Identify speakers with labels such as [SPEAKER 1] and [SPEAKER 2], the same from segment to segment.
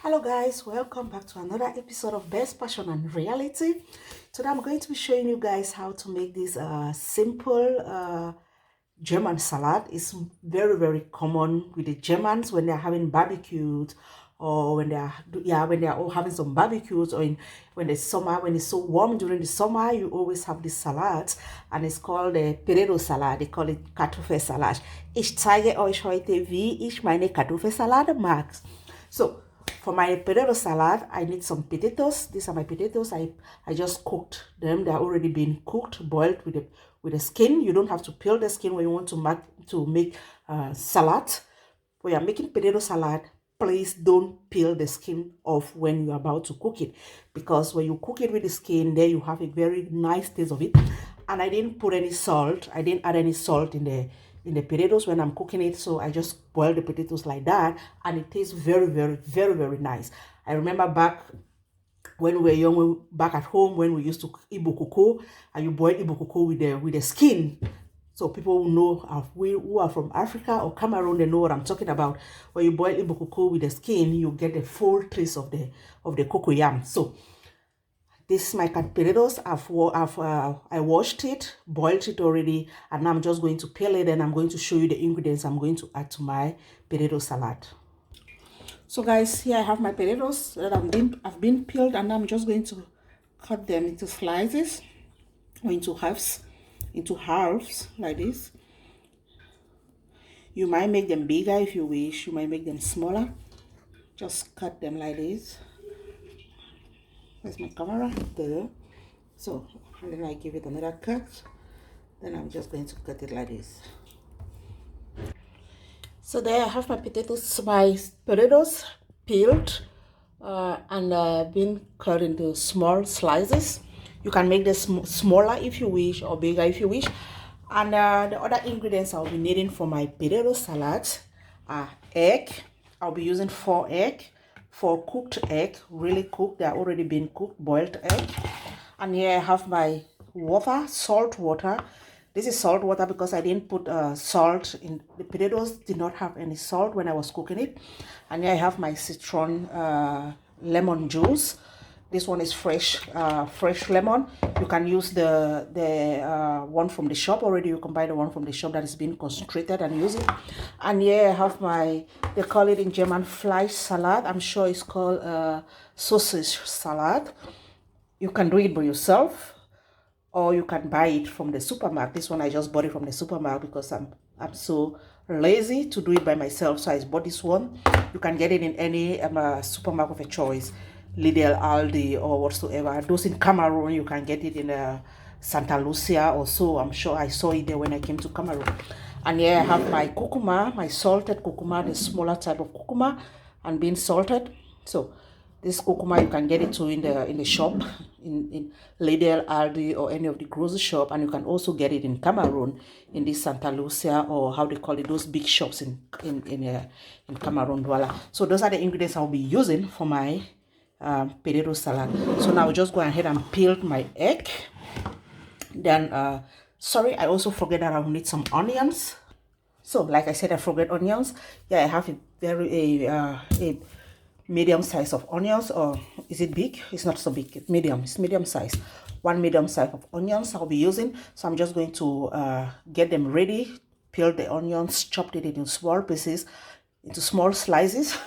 [SPEAKER 1] Hello guys, welcome back to another episode of Best Passion and Reality. Today I'm going to be showing you guys how to make this simple German salad. It's very common with the Germans when they're having barbecues, or when they're all having some barbecues, or when it's summer, when it's so warm during the summer, you always have this salad, and it's called the Potateo Salat. They call it Kartoffel Salat. Ich zeige euch heute, wie ich meine Kartoffelsalade mag. So for my potato salad, I need some potatoes. These are my potatoes. I just cooked them. They're already been cooked, boiled with the skin. You don't have to peel the skin when you want to make salad. When you're making potato salad, please don't peel the skin off when you're about to cook it, because when you cook it with the skin, then you have a very nice taste of it. And I didn't put any salt. I didn't add any salt in the potatoes when I'm cooking it, so I just boil the potatoes like that, and it tastes very nice. I remember back when we were young, back at home, when we used to cook ibokoko, and you boil ibokoko with the skin. So people who know, who are from Africa or Cameroon, they know what I'm talking about. When you boil ibokoko with the skin, you get the full taste of the cocoyam. So this is my potatoes. I washed it, boiled it already, and now I'm just going to peel it, and I'm going to show you the ingredients I'm going to add to my potato salad. So guys, here I have my potatoes that I've been peeled, and I'm just going to cut them into slices or into halves like this. You might make them bigger if you wish. You might make them smaller. Just cut them like this. Where's my camera? There. So, and then I give it another cut. Then I'm just going to cut it like this. So there I have my potatoes peeled and been cut into small slices. You can make this smaller if you wish, or bigger if you wish. And the other ingredients I'll be needing for my potato salad are egg. I'll be using 4 eggs. 4 cooked egg, really cooked. They're already been cooked, boiled egg. And here I have my water, salt water. This is salt water because I didn't put salt in the potatoes. Did not have any salt when I was cooking it. And here I have my citron lemon juice. This one is fresh lemon. You can use the one from the shop already. You can buy the one from the shop that is being concentrated and use it. And here I have they call it in German Fleisch salad. I'm sure it's called sausage salad. You can do it by yourself, or you can buy it from the supermarket. This one I just bought it from the supermarket because I'm so lazy to do it by myself, so I bought this one. You can get it in any supermarket of your choice. Lidl, Aldi, or whatsoever. Those in Cameroon, you can get it in Santa Lucia or so. I'm sure I saw it there when I came to Cameroon. And here I have my cucumber, my salted cucumber, the smaller type of cucumber, and being salted. So this cucumber you can get it too in the shop, in Lidl, Aldi, or any of the grocery shop, and you can also get it in Cameroon in this Santa Lucia, or how they call it, those big shops in Cameroon. Voila. So those are the ingredients I'll be using for my potato salad. So now I'll just go ahead and peel my egg. Then sorry, I also forget that I'll need some onions. So like I said, I forget onions. Yeah, I have a medium size of onions. Or is it big? It's not so big. It's medium. It's medium size. 1 medium size of onions I'll be using. So I'm just going to get them ready. Peel the onions, chopped it into small pieces, into small slices.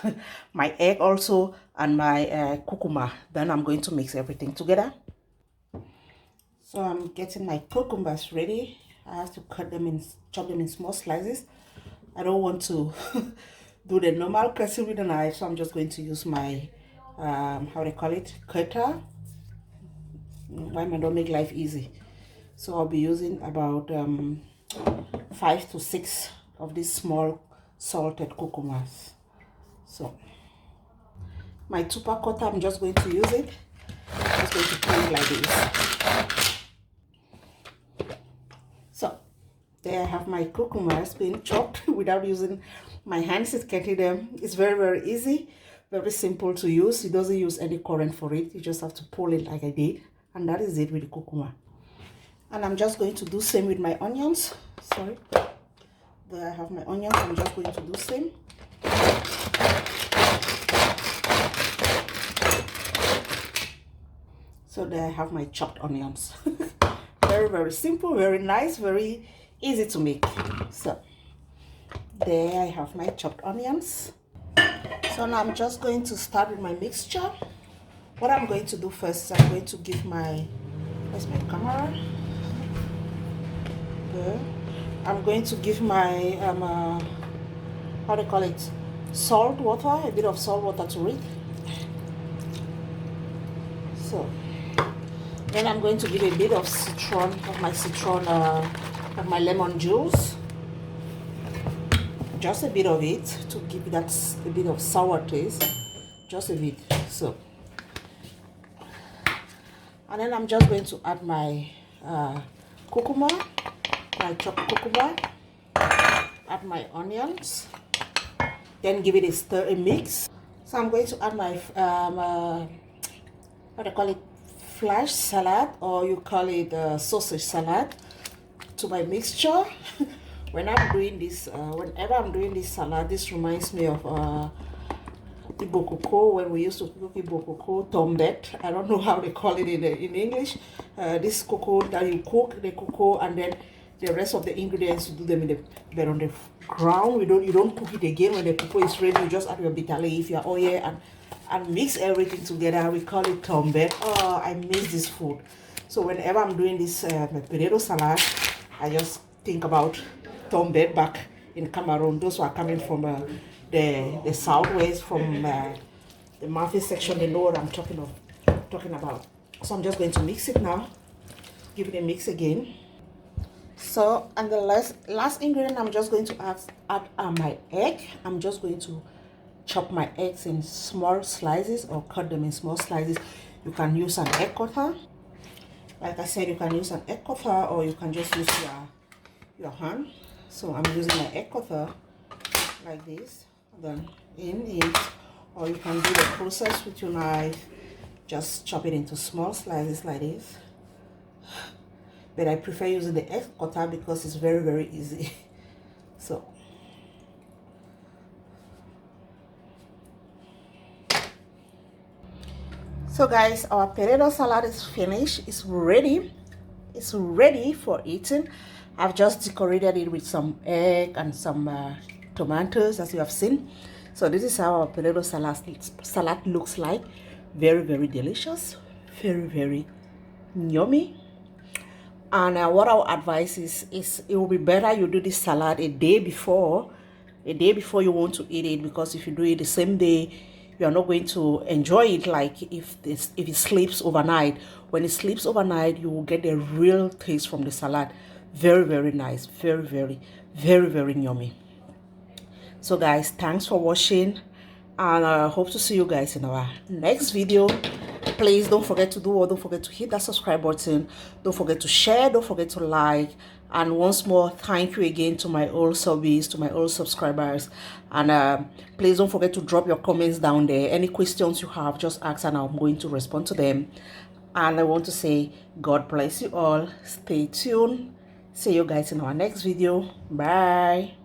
[SPEAKER 1] My egg also, and my cucumber. Then I'm going to mix everything together. So I'm getting my cucumbers ready. I have to chop them in small slices. I don't want to do the normal cutting with a knife, so I'm just going to use my how they call it, cutter. Why man don't make life easy? So I'll be using about 5 to 6 of these small salted cucumbers. So my tuber cutter, I'm just going to use it. I'm just going to cut it like this. So there I have my cucumbers being chopped without using my hands. It's cutting them. It's very easy, very simple to use. It doesn't use any current for it. You just have to pull it like I did, and that is it with the cucumber. And I'm just going to do same with my onions. Sorry. There I have my onions. I'm just going to do same. So there I have my chopped onions. Very, very simple, very nice, very easy to make. So there I have my chopped onions. So now I'm just going to start with my mixture. What I'm going to do first, I'm going to give my, where's my camera? There. I'm going to give my, how do you call it? Salt water, a bit of salt water to it. So then I'm going to give a bit of citron, of my lemon juice. Just a bit of it to give it that a bit of sour taste. Just a bit. So, and then I'm just going to add my cucumber, my chopped cucumber. Add my onions. Then give it a stir, a mix. So I'm going to add my what do you call it, flash salad, or you call it sausage salad, to my mixture. When I'm doing this, whenever I'm doing this salad, this reminds me of ibokoko, when we used to cook ibokoko, tombet. I don't know how they call it in English. This cocoa that you cook, the cocoa, and then the rest of the ingredients you do them in the bed on the ground. You don't cook it again. When the cocoa is ready, you just add your bitter leaf, your oil, and mix everything together. We call it tombet. Oh, I miss this food. So whenever I'm doing this potato salad, I just think about tombet back in Cameroon. Those who are coming from the southwest, from the Murphy section, they know what I'm talking about. So I'm just going to mix it now. Give it a mix again. So, and the last ingredient I'm just going to add my egg. I'm just going to chop my eggs in small slices, or cut them in small slices. You can use an egg cutter. Like I said, you can use an egg cutter, or you can just use your hand. So I'm using my egg cutter like this, then in it, or you can do the process with your knife. Just chop it into small slices like this. But I prefer using the egg cutter because it's very, very easy. So guys, our potato salad is finished. It's ready. It's ready for eating. I've just decorated it with some egg and some tomatoes, as you have seen. So this is how our potato salad looks like. Very, very delicious. Very, very yummy. And what I would advise is it will be better you do this salad a day before you want to eat it, because if you do it the same day, you are not going to enjoy it like if it sleeps overnight. When it sleeps overnight, you will get the real taste from the salad. Very, very nice. Very, very, very, very yummy. So guys, thanks for watching, and I hope to see you guys in our next video. Please don't forget to hit that subscribe button. Don't forget to share. Don't forget to like. And once more, thank you again to my old subbies, to my old subscribers. And please don't forget to drop your comments down there. Any questions you have, just ask and I'm going to respond to them. And I want to say God bless you all. Stay tuned. See you guys in our next video. Bye.